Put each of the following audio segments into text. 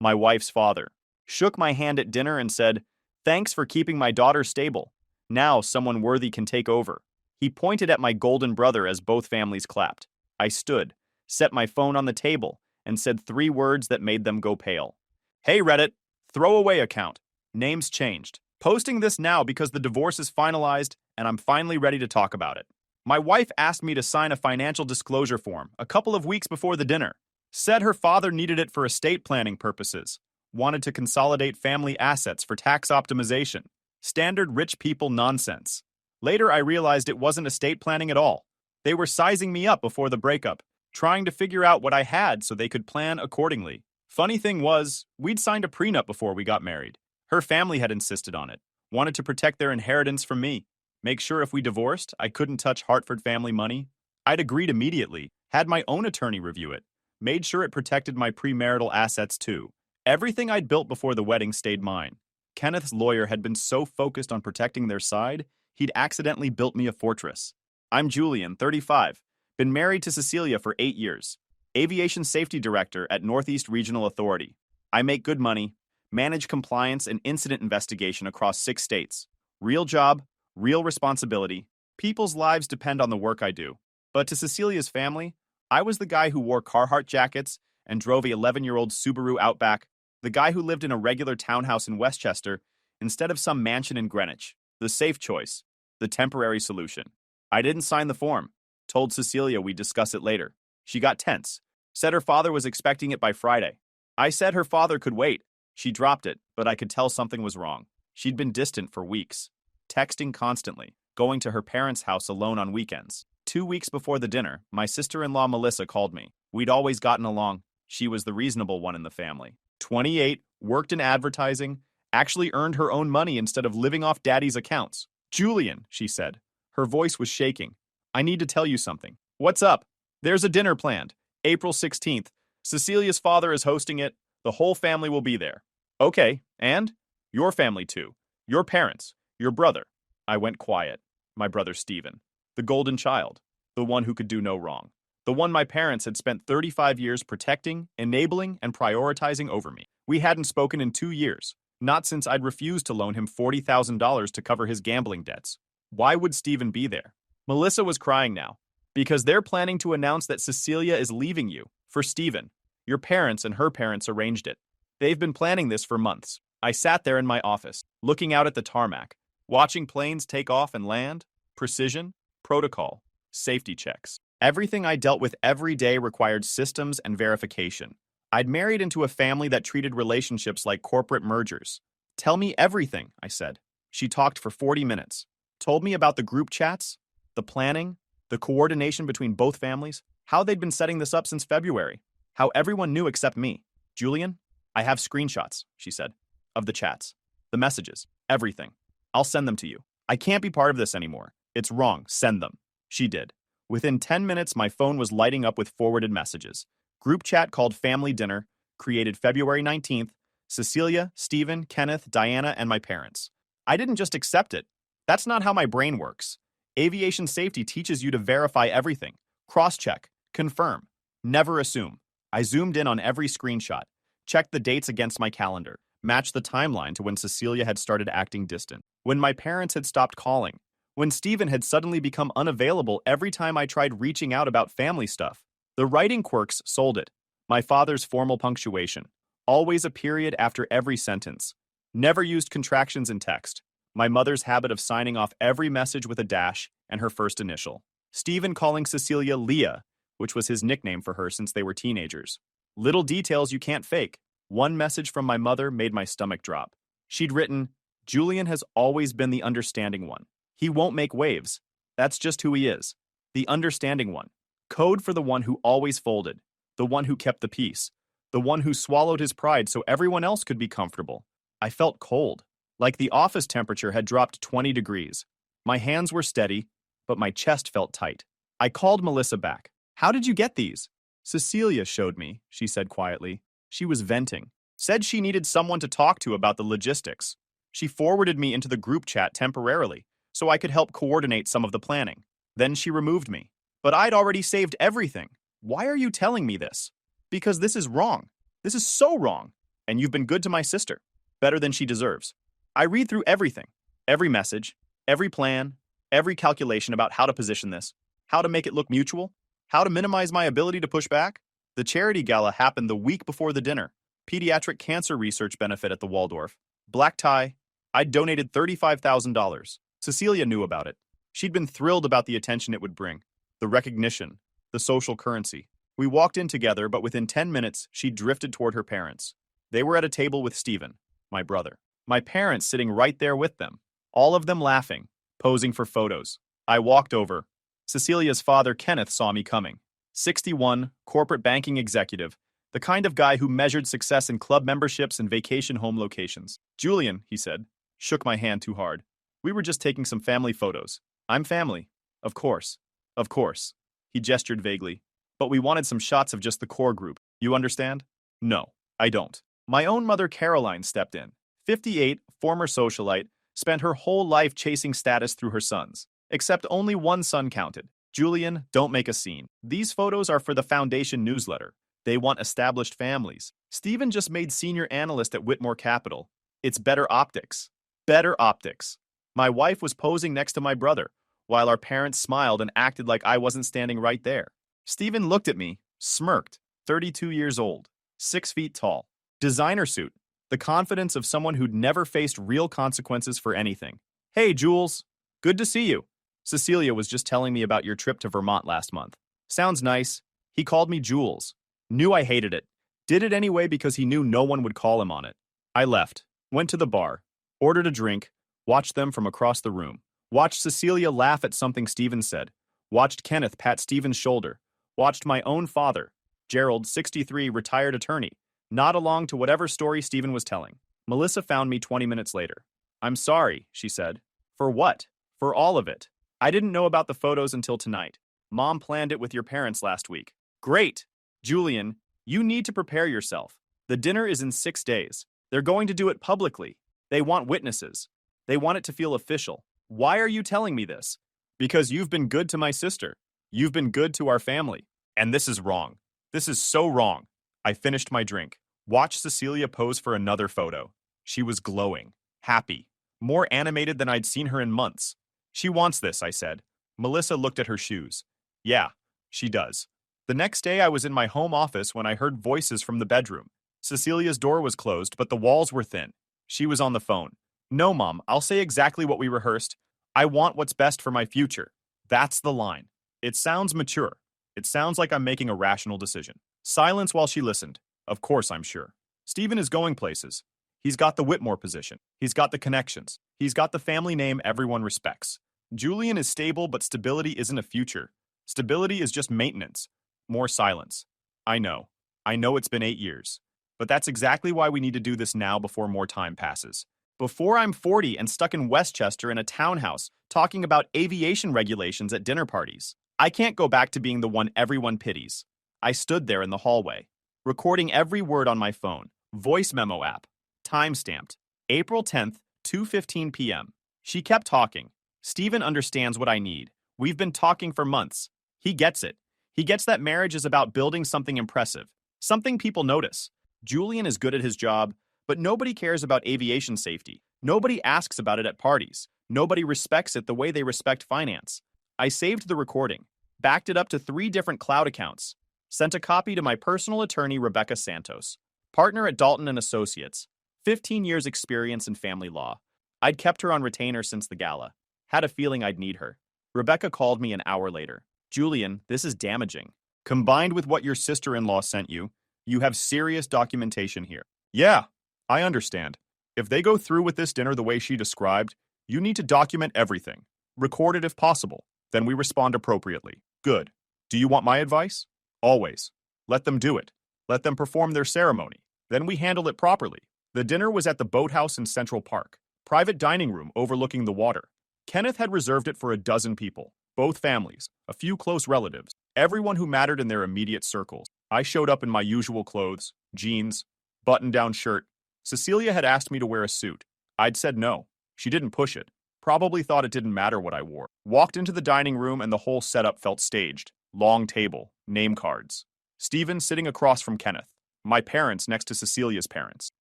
my wife's father, shook my hand at dinner and said, "Thanks for keeping my daughter stable. Now someone worthy can take over." He pointed at my golden brother as both families clapped. I stood, set my phone on the table, and said 3 words that made them go pale. "Hey Reddit, throwaway account. Names changed. Posting this now because the divorce is finalized and I'm finally ready to talk about it." My wife asked me to sign a financial disclosure form a couple of weeks before the dinner. Said her father needed it for estate planning purposes. Wanted to consolidate family assets for tax optimization. Standard rich people nonsense. Later I realized it wasn't estate planning at all. They were sizing me up before the breakup, trying to figure out what I had so they could plan accordingly. Funny thing was, we'd signed a prenup before we got married. Her family had insisted on it, wanted to protect their inheritance from me. Make sure if we divorced, I couldn't touch Hartford family money. I'd agreed immediately, had my own attorney review it, made sure it protected my premarital assets too. Everything I'd built before the wedding stayed mine. Kenneth's lawyer had been so focused on protecting their side, he'd accidentally built me a fortress. I'm Julian, 35, been married to Cecilia for 8 years. Aviation Safety Director at Northeast Regional Authority. I make good money, manage compliance and incident investigation across 6 states. Real job, real responsibility. People's lives depend on the work I do. But to Cecilia's family, I was the guy who wore Carhartt jackets and drove a 11-year-old Subaru Outback, the guy who lived in a regular townhouse in Westchester instead of some mansion in Greenwich. The safe choice, the temporary solution. I didn't sign the form. Told Cecilia we'd discuss it later. She got tense. Said her father was expecting it by Friday. I said her father could wait. She dropped it, but I could tell something was wrong. She'd been distant for weeks. Texting constantly, going to her parents' house alone on weekends. 2 weeks before the dinner, my sister-in-law Melissa called me. We'd always gotten along. She was the reasonable one in the family. 28, worked in advertising, actually earned her own money instead of living off daddy's accounts. "Julian," she said. Her voice was shaking. "I need to tell you something." "What's up?" "There's a dinner planned. April 16th. Cecilia's father is hosting it. The whole family will be there." "Okay, and?" "Your family too. Your parents. Your brother." I went quiet. My brother Stephen. The golden child. The one who could do no wrong. The one my parents had spent 35 years protecting, enabling, and prioritizing over me. We hadn't spoken in 2 years. Not since I'd refused to loan him $40,000 to cover his gambling debts. Why would Stephen be there? Melissa was crying now. "Because they're planning to announce that Cecilia is leaving you. For Stephen. Your parents and her parents arranged it. They've been planning this for months." I sat there in my office, looking out at the tarmac, watching planes take off and land. Precision, protocol, safety checks. Everything I dealt with every day required systems and verification. I'd married into a family that treated relationships like corporate mergers. "Tell me everything," I said. She talked for 40 minutes. Told me about the group chats, the planning, the coordination between both families, how they'd been setting this up since February, how everyone knew except me. "Julian, I have screenshots," she said, "of the chats, the messages, everything. I'll send them to you. I can't be part of this anymore. It's wrong. Send them." She did. Within 10 minutes, my phone was lighting up with forwarded messages. Group chat called Family Dinner, created February 19th, Cecilia, Stephen, Kenneth, Diana, and my parents. I didn't just accept it. That's not how my brain works. Aviation safety teaches you to verify everything, cross-check, confirm, never assume. I zoomed in on every screenshot, checked the dates against my calendar, matched the timeline to when Cecilia had started acting distant, when my parents had stopped calling, when Stephen had suddenly become unavailable every time I tried reaching out about family stuff. The writing quirks sold it. My father's formal punctuation, always a period after every sentence. Never used contractions in text. My mother's habit of signing off every message with a dash and her first initial. Stephen calling Cecilia Leah, which was his nickname for her since they were teenagers. Little details you can't fake. One message from my mother made my stomach drop. She'd written, "Julian has always been the understanding one. He won't make waves. That's just who he is. The understanding one. Code for the one who always folded. The one who kept the peace. The one who swallowed his pride so everyone else could be comfortable." I felt cold, like the office temperature had dropped 20 degrees. My hands were steady, but my chest felt tight. I called Melissa back. "How did you get these?" "Cecilia showed me," she said quietly. She was venting. Said she needed someone to talk to about the logistics. She forwarded me into the group chat temporarily, so I could help coordinate some of the planning. Then she removed me. "But I'd already saved everything. Why are you telling me this?" "Because this is wrong. This is so wrong. And you've been good to my sister. Better than she deserves. I read through everything. Every message. Every plan. Every calculation about how to position this. How to make it look mutual. How to minimize my ability to push back. The charity gala happened the week before the dinner. Pediatric cancer research benefit at the Waldorf. Black tie. I'd donated $35,000. Cecilia knew about it. She'd been thrilled about the attention it would bring. The recognition. The social currency. We walked in together, but within 10 minutes, she drifted toward her parents. They were at a table with Stephen, my brother. My parents sitting right there with them. All of them laughing, posing for photos. I walked over. Cecilia's father, Kenneth, saw me coming. 61, corporate banking executive, the kind of guy who measured success in club memberships and vacation home locations. Julian, he said, shook my hand too hard. We were just taking some family photos. I'm family. Of course. Of course. He gestured vaguely. But we wanted some shots of just the core group. You understand? No, I don't. My own mother, Caroline, stepped in. 58, former socialite, spent her whole life chasing status through her sons. Except only one son counted. Julian, don't make a scene. These photos are for the foundation newsletter. They want established families. Stephen just made senior analyst at Whitmore Capital. It's better optics. Better optics. My wife was posing next to my brother, while our parents smiled and acted like I wasn't standing right there. Stephen looked at me, smirked, 32 years old, 6 feet tall, designer suit, the confidence of someone who'd never faced real consequences for anything. Hey, Jules. Good to see you. Cecilia was just telling me about your trip to Vermont last month. Sounds nice. He called me Jules. Knew I hated it. Did it anyway because he knew no one would call him on it. I left, went to the bar, ordered a drink, watched them from across the room, watched Cecilia laugh at something Stephen said, watched Kenneth pat Stephen's shoulder, watched my own father, Gerald, 63, retired attorney, nod along to whatever story Stephen was telling. Melissa found me 20 minutes later. I'm sorry, she said. For what? For all of it. I didn't know about the photos until tonight. Mom planned it with your parents last week. Great! Julian, you need to prepare yourself. The dinner is in 6 days. They're going to do it publicly. They want witnesses. They want it to feel official. Why are you telling me this? Because you've been good to my sister. You've been good to our family. And this is wrong. This is so wrong. I finished my drink. Watched Cecilia pose for another photo. She was glowing, happy, more animated than I'd seen her in months. She wants this, I said. Melissa looked at her shoes. Yeah, she does. The next day I was in my home office when I heard voices from the bedroom. Cecilia's door was closed, but the walls were thin. She was on the phone. No, Mom, I'll say exactly what we rehearsed. I want what's best for my future. That's the line. It sounds mature. It sounds like I'm making a rational decision. Silence while she listened. Of course, I'm sure. Stephen is going places. He's got the Whitmore position. He's got the connections. He's got the family name everyone respects. Julian is stable, but stability isn't a future. Stability is just maintenance. More silence. I know. I know it's been 8 years. But that's exactly why we need to do this now before more time passes. Before I'm 40 and stuck in Westchester in a townhouse talking about aviation regulations at dinner parties. I can't go back to being the one everyone pities. I stood there in the hallway, recording every word on my phone, voice memo app, time-stamped, April 10th, 2:15 p.m. She kept talking. Stephen understands what I need. We've been talking for months. He gets it. He gets that marriage is about building something impressive, something people notice. Julian is good at his job, but nobody cares about aviation safety. Nobody asks about it at parties. Nobody respects it the way they respect finance. I saved the recording, backed it up to 3 different cloud accounts, sent a copy to my personal attorney, Rebecca Santos, partner at Dalton & Associates, 15 years experience in family law. I'd kept her on retainer since the gala. Had a feeling I'd need her. Rebecca called me an hour later. Julian, this is damaging. Combined with what your sister-in-law sent you, you have serious documentation here. Yeah, I understand. If they go through with this dinner the way she described, you need to document everything. Record it if possible. Then we respond appropriately. Good. Do you want my advice? Always. Let them do it. Let them perform their ceremony. Then we handle it properly. The dinner was at the Boathouse in Central Park. Private dining room overlooking the water. Kenneth had reserved it for 12 people. Both families, a few close relatives, everyone who mattered in their immediate circles. I showed up in my usual clothes, jeans, button-down shirt. Cecilia had asked me to wear a suit. I'd said no. She didn't push it. Probably thought it didn't matter what I wore. Walked into the dining room and the whole setup felt staged. Long table, name cards. Stephen sitting across from Kenneth. My parents next to Cecilia's parents.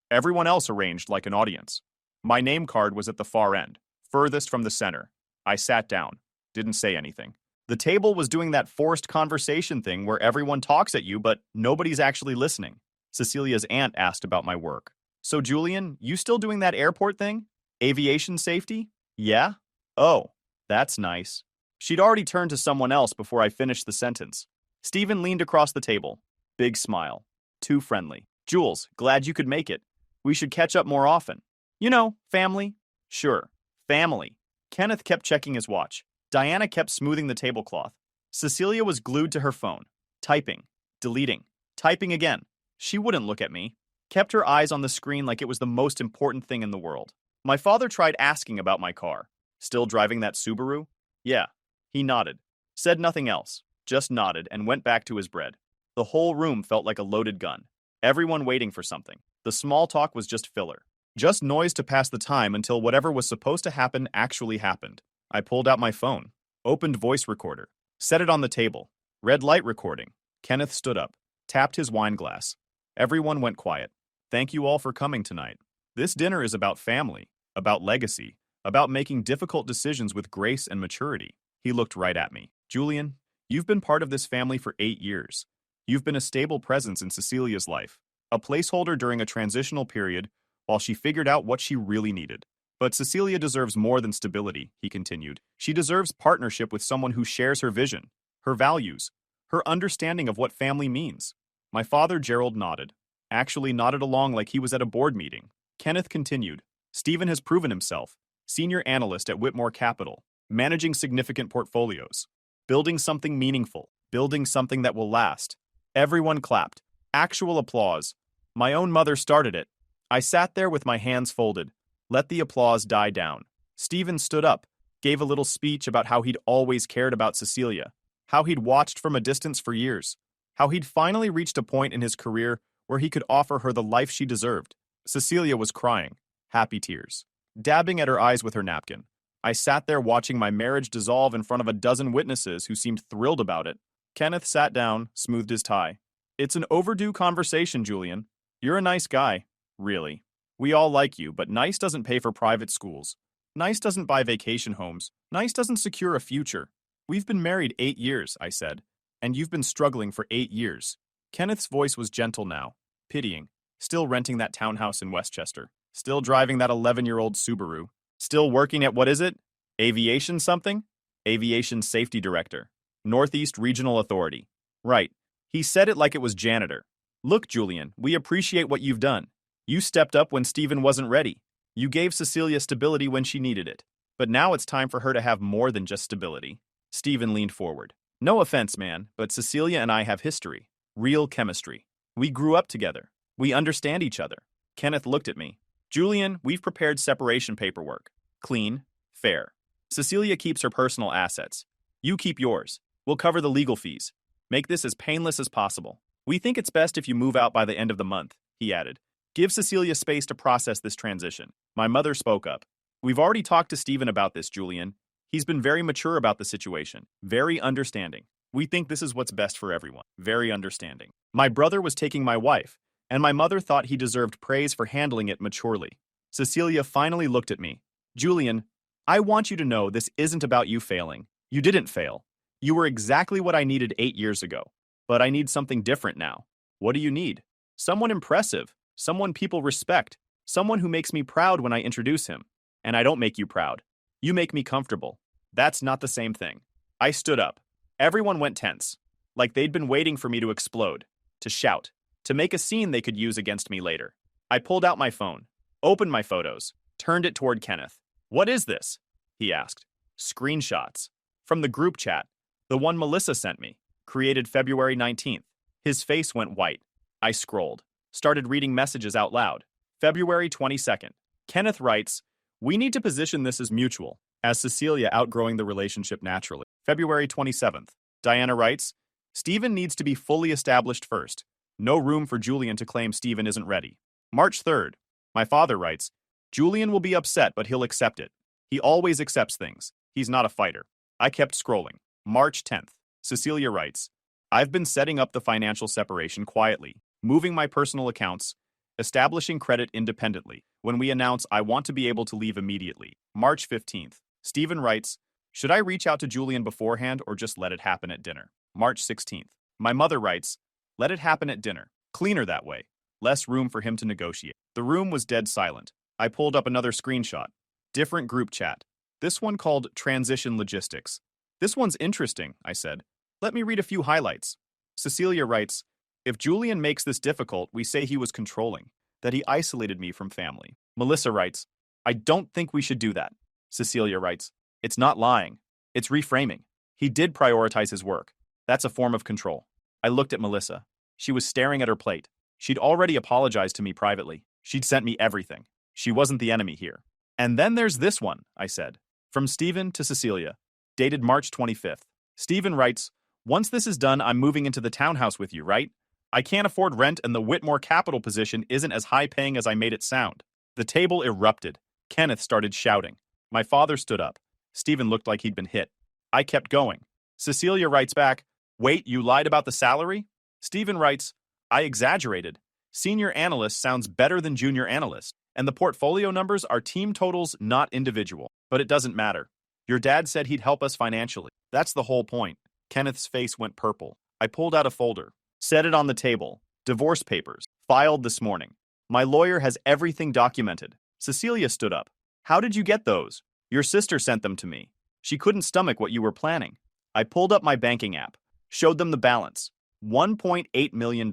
Everyone else arranged like an audience. My name card was at the far end, furthest from the center. I sat down, didn't say anything. The table was doing that forced conversation thing where everyone talks at you, but nobody's actually listening. Cecilia's aunt asked about my work. So, Julian, you still doing that airport thing? Aviation safety? Yeah? Oh, that's nice. She'd already turned to someone else before I finished the sentence. Stephen leaned across the table. Big smile. Too friendly. Jules, glad you could make it. We should catch up more often. You know, family. Sure. Family. Kenneth kept checking his watch. Diana kept smoothing the tablecloth. Cecilia was glued to her phone. Typing. Deleting. Typing again. She wouldn't look at me. Kept her eyes on the screen like it was the most important thing in the world. My father tried asking about my car. Still driving that Subaru? Yeah. He nodded. Said nothing else. Just nodded and went back to his bread. The whole room felt like a loaded gun. Everyone waiting for something. The small talk was just filler. Just noise to pass the time until whatever was supposed to happen actually happened. I pulled out my phone. Opened voice recorder. Set it on the table. Red light recording. Kenneth stood up. Tapped his wine glass. Everyone went quiet. Thank you all for coming tonight. This dinner is about family, about legacy, about making difficult decisions with grace and maturity. He looked right at me. Julian, you've been part of this family for 8 years. You've been a stable presence in Cecilia's life, a placeholder during a transitional period while she figured out what she really needed. But Cecilia deserves more than stability, he continued. She deserves partnership with someone who shares her vision, her values, her understanding of what family means. My father, Gerald, nodded. Actually nodded along like he was at a board meeting. Kenneth continued. Stephen has proven himself. Senior analyst at Whitmore Capital. Managing significant portfolios. Building something meaningful. Building something that will last. Everyone clapped. Actual applause. My own mother started it. I sat there with my hands folded. Let the applause die down. Stephen stood up. Gave a little speech about how he'd always cared about Cecilia. How he'd watched from a distance for years. How he'd finally reached a point in his career where he could offer her the life she deserved. Cecilia was crying. Happy tears. Dabbing at her eyes with her napkin. I sat there watching my marriage dissolve in front of a dozen witnesses who seemed thrilled about it. Kenneth sat down, smoothed his tie. It's an overdue conversation, Julian. You're a nice guy. Really. We all like you, but nice doesn't pay for private schools. Nice doesn't buy vacation homes. Nice doesn't secure a future. We've been married 8 years, I said. And you've been struggling for 8 years. Kenneth's voice was gentle now, pitying. Still renting that townhouse in Westchester. Still driving that 11-year-old Subaru. Still working at what is it? Aviation something? Aviation Safety Director. Northeast Regional Authority. Right. He said it like it was janitor. Look, Julian, we appreciate what you've done. You stepped up when Stephen wasn't ready. You gave Cecilia stability when she needed it. But now it's time for her to have more than just stability. Stephen leaned forward. No offense, man, but Cecilia and I have history. Real chemistry. We grew up together. We understand each other. Kenneth looked at me. Julian, we've prepared separation paperwork. Clean, fair. Cecilia keeps her personal assets. You keep yours. We'll cover the legal fees. Make this as painless as possible. We think it's best if you move out by the end of the month, he added. Give Cecilia space to process this transition. My mother spoke up. We've already talked to Stephen about this, Julian. He's been very mature about the situation. Very understanding. We think this is what's best for everyone. Very understanding. My brother was taking my wife, and my mother thought he deserved praise for handling it maturely. Cecilia finally looked at me. Julian, I want you to know this isn't about you failing. You didn't fail. You were exactly what I needed 8 years ago. But I need something different now. What do you need? Someone impressive. Someone people respect. Someone who makes me proud when I introduce him. And I don't make you proud. You make me comfortable. That's not the same thing. I stood up. Everyone went tense. Like they'd been waiting for me to explode. To shout. To make a scene they could use against me later. I pulled out my phone. Opened my photos. Turned it toward Kenneth. What is this? He asked. Screenshots. From the group chat. The one Melissa sent me. Created February 19th. His face went white. I scrolled. Started reading messages out loud. February 22nd. Kenneth writes, we need to position this as mutual, as Cecilia outgrowing the relationship naturally. February 27th. Diana writes, Stephen needs to be fully established first. No room for Julian to claim Stephen isn't ready. March 3rd. My father writes, Julian will be upset, but he'll accept it. He always accepts things. He's not a fighter. I kept scrolling. March 10th. Cecilia writes, I've been setting up the financial separation quietly. moving my personal accounts, establishing credit independently. When we announce I want to be able to leave immediately. March 15th. Stephen writes, should I reach out to Julian beforehand or just let it happen at dinner? March 16th. My mother writes, let it happen at dinner. Cleaner that way. Less room for him to negotiate. The room was dead silent. I pulled up another screenshot. Different group chat. This one called Transition Logistics. This one's interesting, I said. Let me read a few highlights. Cecilia writes, if Julian makes this difficult, we say he was controlling, that he isolated me from family. Melissa writes, I don't think we should do that. Cecilia writes, it's not lying. It's reframing. He did prioritize his work. That's a form of control. I looked at Melissa. She was staring at her plate. She'd already apologized to me privately. She'd sent me everything. She wasn't the enemy here. And then there's this one, I said. From Stephen to Cecilia. Dated March 25th. Stephen writes, once this is done, I'm moving into the townhouse with you, right? I can't afford rent and the Whitmore Capital position isn't as high-paying as I made it sound. The table erupted. Kenneth started shouting. My father stood up. Stephen looked like he'd been hit. I kept going. Cecilia writes back, wait, you lied about the salary? Stephen writes, I exaggerated. Senior analyst sounds better than junior analyst, and the portfolio numbers are team totals, not individual. But it doesn't matter. Your dad said he'd help us financially. That's the whole point. Kenneth's face went purple. I pulled out a folder. Set it on the table. Divorce papers. Filed this morning. My lawyer has everything documented. Cecilia stood up. How did you get those? Your sister sent them to me. She couldn't stomach what you were planning. I pulled up my banking app. Showed them the balance. $1.8 million.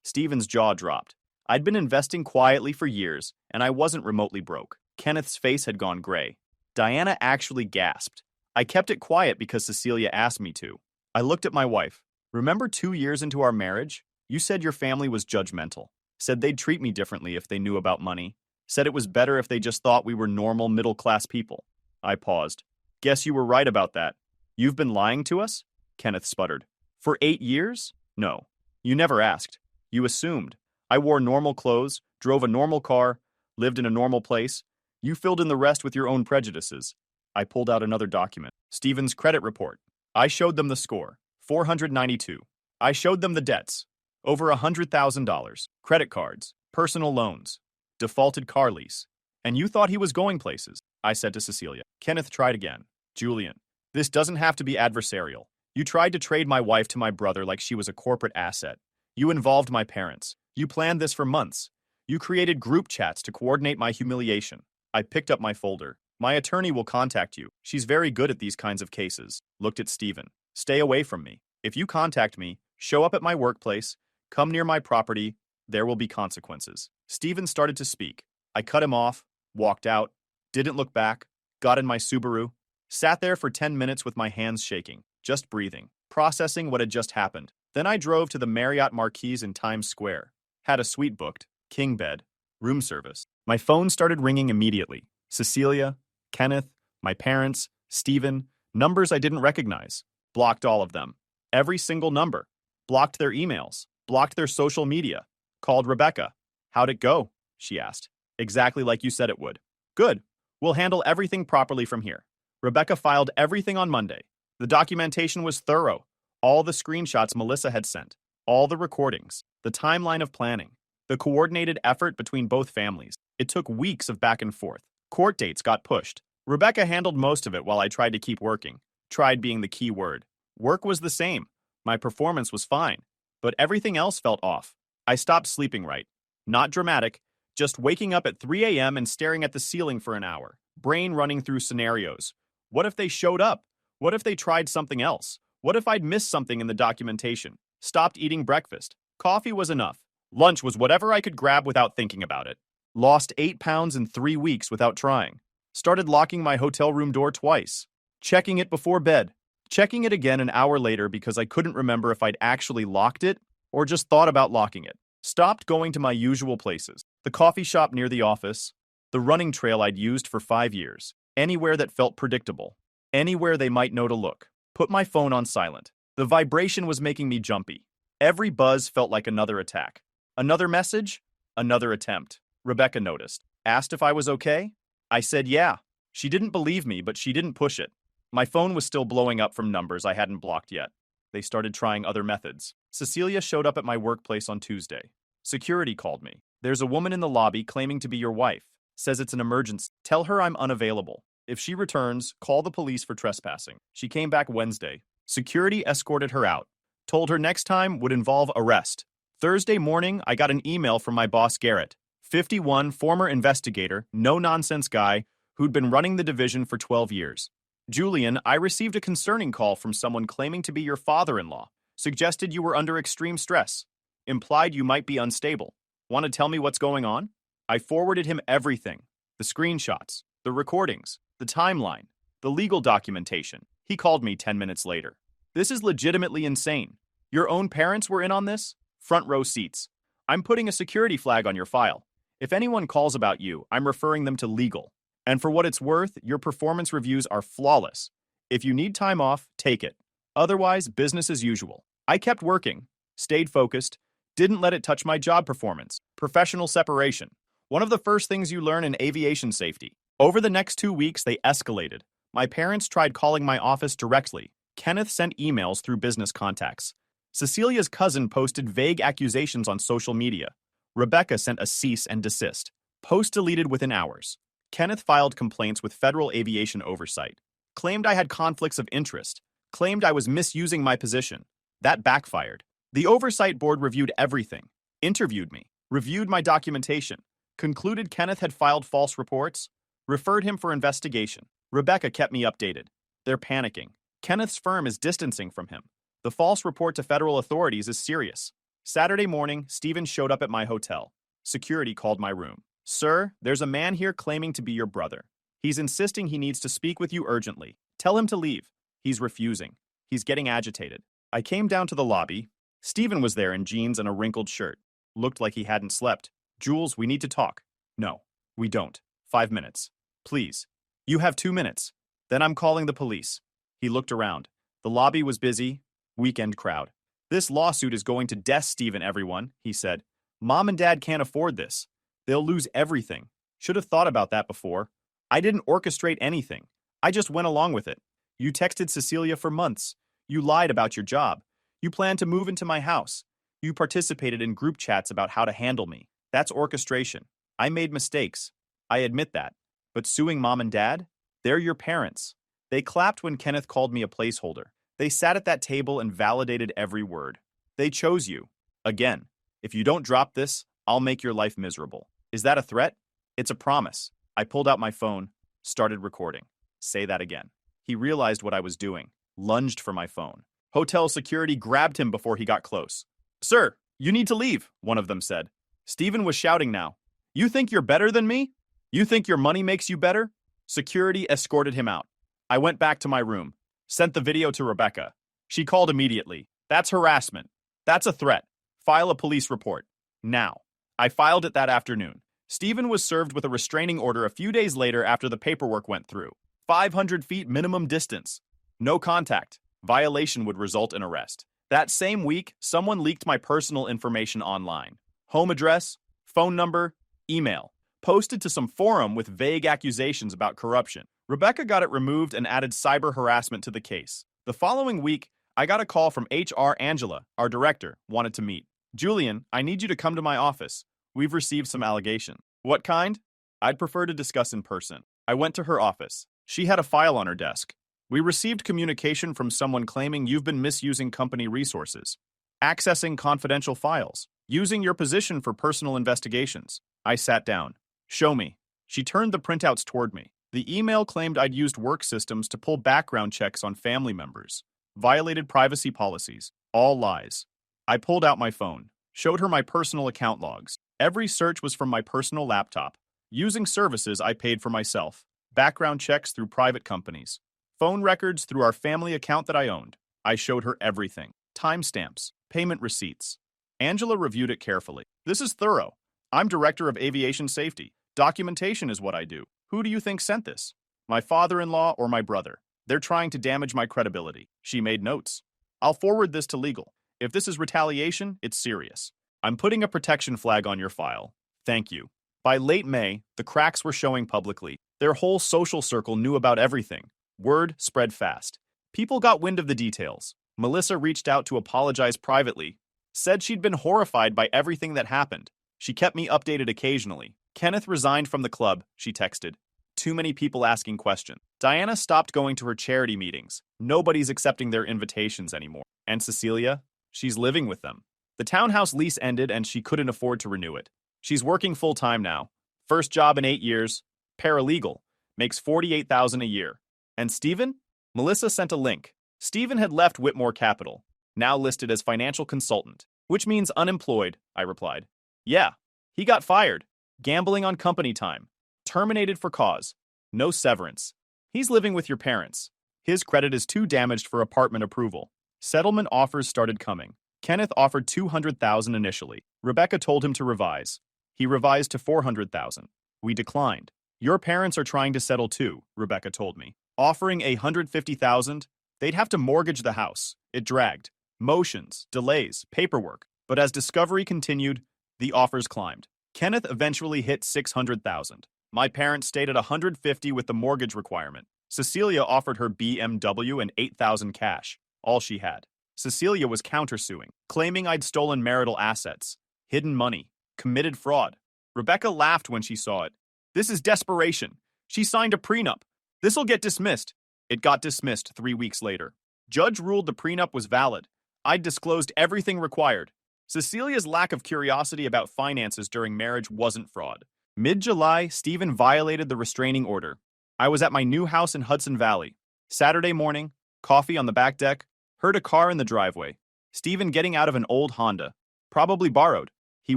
Stephen's jaw dropped. I'd been investing quietly for years, and I wasn't remotely broke. Kenneth's face had gone gray. Diana actually gasped. I kept it quiet because Cecilia asked me to. I looked at my wife. Remember 2 years into our marriage? You said your family was judgmental. Said they'd treat me differently if they knew about money. Said it was better if they just thought we were normal middle-class people. I paused. Guess you were right about that. You've been lying to us? Kenneth sputtered. For 8 years? No. You never asked. You assumed. I wore normal clothes, drove a normal car, lived in a normal place. You filled in the rest with your own prejudices. I pulled out another document. Stephen's credit report. I showed them the score. 492. I showed them the debts. Over $100,000. Credit cards. Personal loans. Defaulted car lease. And you thought he was going places, I said to Cecilia. Kenneth tried again. Julian, this doesn't have to be adversarial. You tried to trade my wife to my brother like she was a corporate asset. You involved my parents. You planned this for months. You created group chats to coordinate my humiliation. I picked up my folder. My attorney will contact you. She's very good at these kinds of cases. Looked at Stephen. Stay away from me. If you contact me, show up at my workplace, come near my property, there will be consequences. Stephen started to speak. I cut him off, walked out, didn't look back, got in my Subaru, sat there for 10 minutes with my hands shaking, just breathing, processing what had just happened. Then I drove to the Marriott Marquis in Times Square. Had a suite booked, king bed, room service. My phone started ringing immediately. Cecilia, Kenneth, my parents, Stephen, numbers I didn't recognize. Blocked all of them. Every single number. Blocked their emails. Blocked their social media. Called Rebecca. How'd it go? She asked. Exactly like you said it would. Good. We'll handle everything properly from here. Rebecca filed everything on Monday. The documentation was thorough. All the screenshots Melissa had sent. All the recordings. The timeline of planning. The coordinated effort between both families. It took weeks of back and forth. Court dates got pushed. Rebecca handled most of it while I tried to keep working. Tried being the key word. Work was the same. My performance was fine. But everything else felt off. I stopped sleeping right. Not dramatic, just waking up at 3 a.m. and staring at the ceiling for an hour. Brain running through scenarios. What if they showed up? What if they tried something else? What if I'd missed something in the documentation? Stopped eating breakfast. Coffee was enough. Lunch was whatever I could grab without thinking about it. Lost 8 pounds in 3 weeks without trying. Started locking my hotel room door twice. Checking it before bed. Checking it again an hour later because I couldn't remember if I'd actually locked it or just thought about locking it. Stopped going to my usual places. The coffee shop near the office. The running trail I'd used for 5 years. Anywhere that felt predictable. Anywhere they might know to look. Put my phone on silent. The vibration was making me jumpy. Every buzz felt like another attack. Another message? Another attempt. Rebecca noticed. Asked if I was okay? I said yeah. She didn't believe me, but she didn't push it. My phone was still blowing up from numbers I hadn't blocked yet. They started trying other methods. Cecilia showed up at my workplace on Tuesday. Security called me. There's a woman in the lobby claiming to be your wife. Says it's an emergency. Tell her I'm unavailable. If she returns, call the police for trespassing. She came back Wednesday. Security escorted her out. Told her next time would involve arrest. Thursday morning, I got an email from my boss Garrett, 51, former investigator, no-nonsense guy who'd been running the division for 12 years. Julian, I received a concerning call from someone claiming to be your father-in-law. Suggested you were under extreme stress. Implied you might be unstable. Want to tell me what's going on? I forwarded him everything. The screenshots, the recordings, the timeline, the legal documentation. He called me 10 minutes later. This is legitimately insane. Your own parents were in on this? Front row seats. I'm putting a security flag on your file. If anyone calls about you, I'm referring them to legal. And for what it's worth, your performance reviews are flawless. If you need time off, take it. Otherwise, business as usual. I kept working, stayed focused, didn't let it touch my job performance. Professional separation. One of the first things you learn in aviation safety. Over the next 2 weeks, they escalated. My parents tried calling my office directly. Kenneth sent emails through business contacts. Cecilia's cousin posted vague accusations on social media. Rebecca sent a cease and desist. Post deleted within hours. Kenneth filed complaints with Federal Aviation Oversight. Claimed I had conflicts of interest. Claimed I was misusing my position. That backfired. The Oversight Board reviewed everything. Interviewed me. Reviewed my documentation. Concluded Kenneth had filed false reports. Referred him for investigation. Rebecca kept me updated. They're panicking. Kenneth's firm is distancing from him. The false report to federal authorities is serious. Saturday morning, Stephen showed up at my hotel. Security called my room. Sir, there's a man here claiming to be your brother. He's insisting he needs to speak with you urgently. Tell him to leave. He's refusing. He's getting agitated. I came down to the lobby. Stephen was there in jeans and a wrinkled shirt. Looked like he hadn't slept. Jules, we need to talk. No, we don't. 5 minutes. Please. You have 2 minutes. Then I'm calling the police. He looked around. The lobby was busy. Weekend crowd. This lawsuit is going to death, Stephen, everyone, he said. Mom and Dad can't afford this. They'll lose everything. Should have thought about that before. I didn't orchestrate anything. I just went along with it. You texted Cecilia for months. You lied about your job. You planned to move into my house. You participated in group chats about how to handle me. That's orchestration. I made mistakes. I admit that. But suing Mom and Dad? They're your parents. They clapped when Kenneth called me a placeholder. They sat at that table and validated every word. They chose you. Again, if you don't drop this, I'll make your life miserable. Is that a threat? It's a promise. I pulled out my phone, started recording. Say that again. He realized what I was doing, lunged for my phone. Hotel security grabbed him before he got close. Sir, you need to leave, one of them said. Stephen was shouting now. You think you're better than me? You think your money makes you better? Security escorted him out. I went back to my room. Sent the video to Rebecca. She called immediately. That's harassment. That's a threat. File a police report. Now. I filed it that afternoon. Stephen was served with a restraining order a few days later after the paperwork went through. 500 feet minimum distance. No contact. Violation would result in arrest. That same week, someone leaked my personal information online. Home address, phone number, email. Posted to some forum with vague accusations about corruption. Rebecca got it removed and added cyber harassment to the case. The following week, I got a call from HR Angela, our director, wanted to meet. Julian, I need you to come to my office. We've received some allegations. What kind? I'd prefer to discuss in person. I went to her office. She had a file on her desk. We received communication from someone claiming you've been misusing company resources, accessing confidential files, using your position for personal investigations. I sat down. Show me. She turned the printouts toward me. The email claimed I'd used work systems to pull background checks on family members, violated privacy policies, all lies. I pulled out my phone, showed her my personal account logs. Every search was from my personal laptop, using services I paid for myself, background checks through private companies, phone records through our family account that I owned. I showed her everything, timestamps, payment receipts. Angela reviewed it carefully. This is thorough. I'm director of aviation safety. Documentation is what I do. Who do you think sent this? My father-in-law or my brother? They're trying to damage my credibility. She made notes. I'll forward this to legal. If this is retaliation, it's serious. I'm putting a protection flag on your file. Thank you. By late May, the cracks were showing publicly. Their whole social circle knew about everything. Word spread fast. People got wind of the details. Melissa reached out to apologize privately. Said she'd been horrified by everything that happened. She kept me updated occasionally. Kenneth resigned from the club, she texted. Too many people asking questions. Diana stopped going to her charity meetings. Nobody's accepting their invitations anymore. And Cecilia? She's living with them. The townhouse lease ended and she couldn't afford to renew it. She's working full-time now. First job in 8 years. Paralegal. Makes $48,000 a year. And Stephen? Melissa sent a link. Stephen had left Whitmore Capital, now listed as financial consultant, which means unemployed, I replied. Yeah, he got fired. Gambling on company time. Terminated for cause. No severance. He's living with your parents. His credit is too damaged for apartment approval. Settlement offers started coming. Kenneth offered $200,000 initially. Rebecca told him to revise. He revised to $400,000. We declined. Your parents are trying to settle too, Rebecca told me. Offering $150,000, they'd have to mortgage the house. It dragged. Motions, delays, paperwork. But as discovery continued, the offers climbed. Kenneth eventually hit $600,000. My parents stayed at $150,000 with the mortgage requirement. Cecilia offered her BMW and $8,000 cash, all she had. Cecilia was countersuing, claiming I'd stolen marital assets, hidden money, committed fraud. Rebecca laughed when she saw it. This is desperation. She signed a prenup. This'll get dismissed. It got dismissed 3 weeks later. Judge ruled the prenup was valid. I'd disclosed everything required. Cecilia's lack of curiosity about finances during marriage wasn't fraud. Mid-July, Stephen violated the restraining order. I was at my new house in Hudson Valley. Saturday morning, coffee on the back deck, heard a car in the driveway. Stephen getting out of an old Honda, probably borrowed. He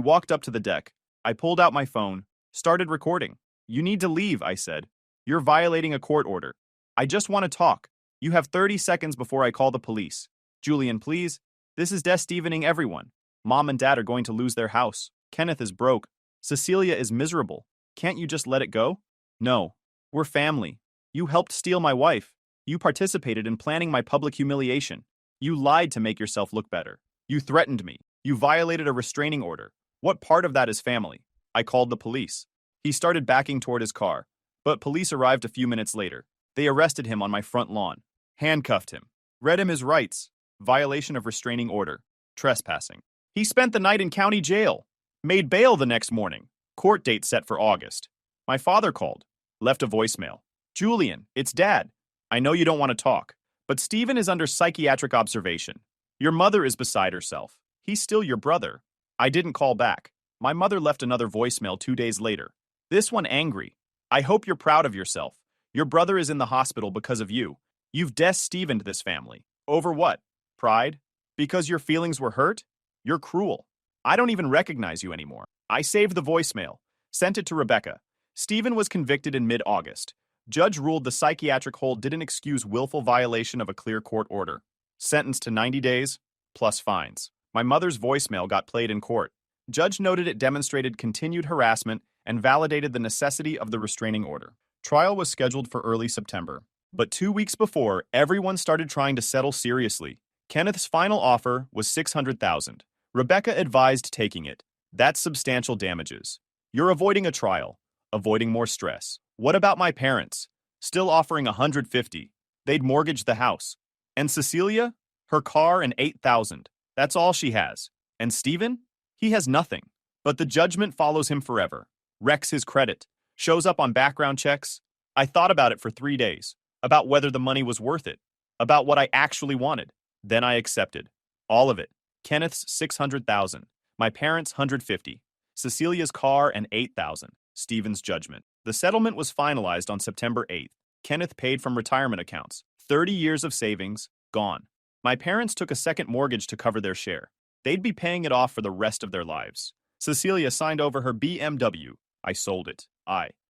walked up to the deck. I pulled out my phone, started recording. You need to leave, I said. You're violating a court order. I just want to talk. You have 30 seconds before I call the police. Julian, please. This is de-Stevening everyone. Mom and Dad are going to lose their house. Kenneth is broke. Cecilia is miserable. Can't you just let it go? No. We're family. You helped steal my wife. You participated in planning my public humiliation. You lied to make yourself look better. You threatened me. You violated a restraining order. What part of that is family? I called the police. He started backing toward his car, but police arrived a few minutes later. They arrested him on my front lawn, handcuffed him, read him his rights, violation of restraining order, trespassing. He spent the night in county jail, made bail the next morning, court date set for August. My father called, left a voicemail. Julian, it's Dad. I know you don't want to talk, but Stephen is under psychiatric observation. Your mother is beside herself. He's still your brother. I didn't call back. My mother left another voicemail 2 days later. This one angry. I hope you're proud of yourself. Your brother is in the hospital because of you. You've de-Stevened this family. Over what? Pride? Because your feelings were hurt? You're cruel. I don't even recognize you anymore. I saved the voicemail, sent it to Rebecca. Stephen was convicted in mid-August. Judge ruled the psychiatric hold didn't excuse willful violation of a clear court order. Sentenced to 90 days, plus fines. My mother's voicemail got played in court. Judge noted it demonstrated continued harassment and validated the necessity of the restraining order. Trial was scheduled for early September. But 2 weeks before, everyone started trying to settle seriously. Kenneth's final offer was $600,000. Rebecca advised taking it. That's substantial damages. You're avoiding a trial, avoiding more stress. What about my parents? Still offering $150,000. They'd mortgage the house. And Cecilia? Her car and $8,000. That's all she has. And Stephen? He has nothing. But the judgment follows him forever. Wrecks his credit. Shows up on background checks. I thought about it for 3 days. About whether the money was worth it. About what I actually wanted. Then I accepted. All of it. Kenneth's $600,000. My parents' $150,000. Cecilia's car and $8,000. Stephen's judgment. The settlement was finalized on September 8th. Kenneth paid from retirement accounts. 30 years of savings, gone. My parents took a second mortgage to cover their share. They'd be paying it off for the rest of their lives. Cecilia signed over her BMW. I sold it.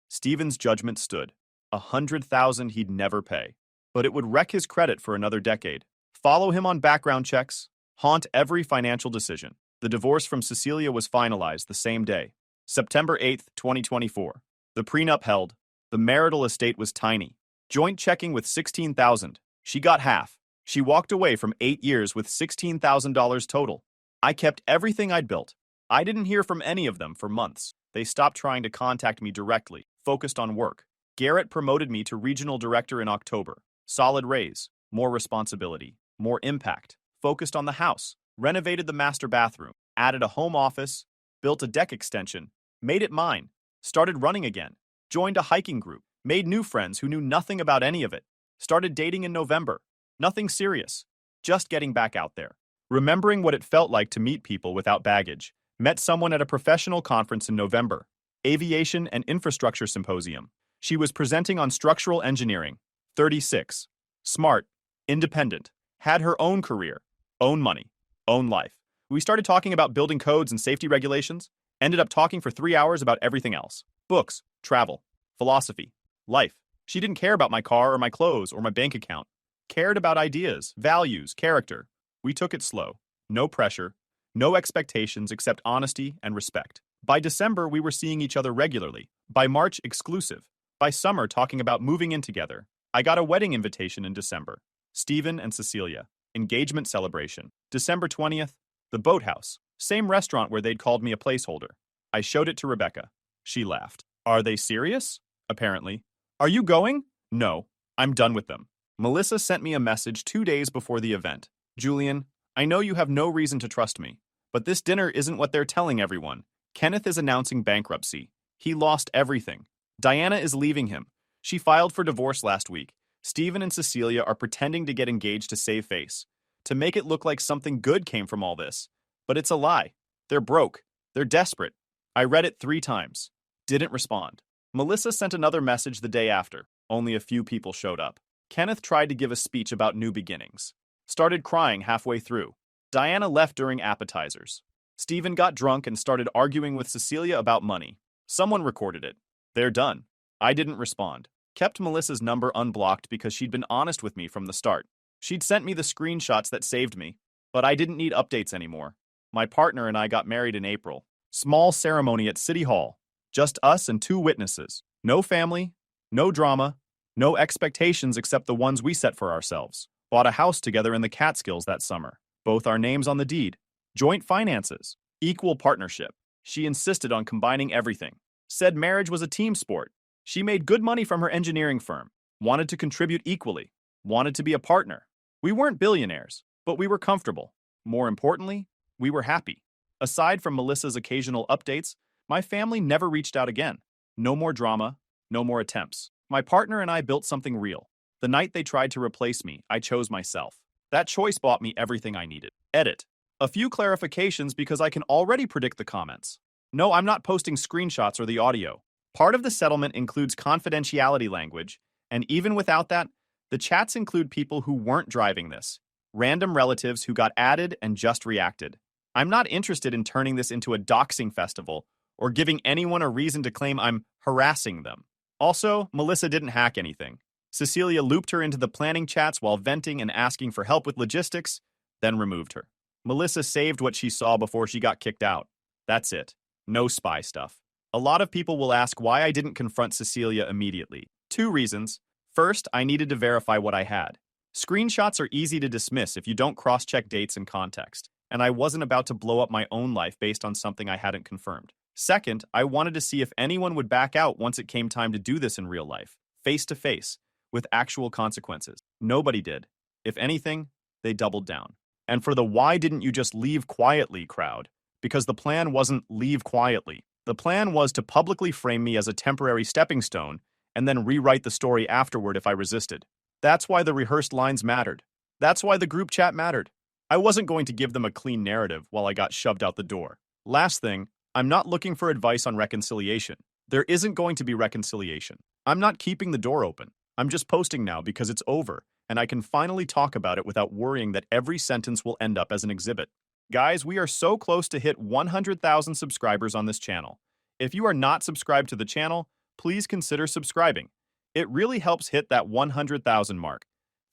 Stephen's judgment stood. $100,000 he'd never pay. But it would wreck his credit for another decade. Follow him on background checks. Haunt every financial decision. The divorce from Cecilia was finalized the same day. September 8th, 2024. The prenup held. The marital estate was tiny. Joint checking with $16,000. She got half. She walked away from 8 years with $16,000 total. I kept everything I'd built. I didn't hear from any of them for months. They stopped trying to contact me directly, focused on work. Garrett promoted me to regional director in October. Solid raise, more responsibility, more impact, focused on the house. renovated the master bathroom, added a home office, built a deck extension, made it mine, started running again, joined a hiking group, made new friends who knew nothing about any of it, started dating in November. Nothing serious, just getting back out there. Remembering what it felt like to meet people without baggage, met someone at a professional conference in November, Aviation and Infrastructure Symposium. She was presenting on structural engineering, 36, smart, independent, had her own career, own money, own life. We started talking about building codes and safety regulations, ended up talking for 3 hours about everything else. Books, travel, philosophy, life. She didn't care about my car or my clothes or my bank account. Cared about ideas, values, character. We took it slow. No pressure. No expectations except honesty and respect. By December, we were seeing each other regularly. By March, exclusive. By summer, talking about moving in together. I got a wedding invitation in December. Stephen and Cecilia. Engagement celebration. December 20th, the Boathouse. Same restaurant where they'd called me a placeholder. I showed it to Rebecca. She laughed. Are they serious? Apparently. Are you going? No. I'm done with them. Melissa sent me a message 2 days before the event. Julian, I know you have no reason to trust me, but this dinner isn't what they're telling everyone. Kenneth is announcing bankruptcy. He lost everything. Diana is leaving him. She filed for divorce last week. Stephen and Cecilia are pretending to get engaged to save face, to make it look like something good came from all this. But it's a lie. They're broke. They're desperate. I read it 3 times. Didn't respond. Melissa sent another message the day after. Only a few people showed up. Kenneth tried to give a speech about new beginnings. Started crying halfway through. Diana left during appetizers. Stephen got drunk and started arguing with Cecilia about money. Someone recorded it. They're done. I didn't respond. Kept Melissa's number unblocked because she'd been honest with me from the start. She'd sent me the screenshots that saved me, but I didn't need updates anymore. My partner and I got married in April. Small ceremony at City Hall. Just us and 2 witnesses. No family, no drama, no expectations except the ones we set for ourselves. Bought a house together in the Catskills that summer. Both our names on the deed. Joint finances. Equal partnership. She insisted on combining everything. Said marriage was a team sport. She made good money from her engineering firm. Wanted to contribute equally. Wanted to be a partner. We weren't billionaires, but we were comfortable. More importantly, we were happy. Aside from Melissa's occasional updates, my family never reached out again. No more drama, no more attempts. My partner and I built something real. The night they tried to replace me, I chose myself. That choice bought me everything I needed. Edit. A few clarifications because I can already predict the comments. No, I'm not posting screenshots or the audio. Part of the settlement includes confidentiality language, and even without that, the chats include people who weren't driving this. Random relatives who got added and just reacted. I'm not interested in turning this into a doxing festival or giving anyone a reason to claim I'm harassing them. Also, Melissa didn't hack anything. Cecilia looped her into the planning chats while venting and asking for help with logistics, then removed her. Melissa saved what she saw before she got kicked out. That's it. No spy stuff. A lot of people will ask why I didn't confront Cecilia immediately. 2 reasons. First, I needed to verify what I had. Screenshots are easy to dismiss if you don't cross-check dates and context, and I wasn't about to blow up my own life based on something I hadn't confirmed. Second, I wanted to see if anyone would back out once it came time to do this in real life, face-to-face, with actual consequences. Nobody did. If anything, they doubled down. And for the why didn't you just leave quietly crowd, because the plan wasn't leave quietly. The plan was to publicly frame me as a temporary stepping stone and then rewrite the story afterward if I resisted. That's why the rehearsed lines mattered. That's why the group chat mattered. I wasn't going to give them a clean narrative while I got shoved out the door. Last thing, I'm not looking for advice on reconciliation. There isn't going to be reconciliation. I'm not keeping the door open. I'm just posting now because it's over, and I can finally talk about it without worrying that every sentence will end up as an exhibit. Guys, we are so close to hit 100,000 subscribers on this channel. If you are not subscribed to the channel, please consider subscribing. It really helps hit that 100,000 mark.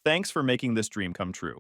Thanks for making this dream come true.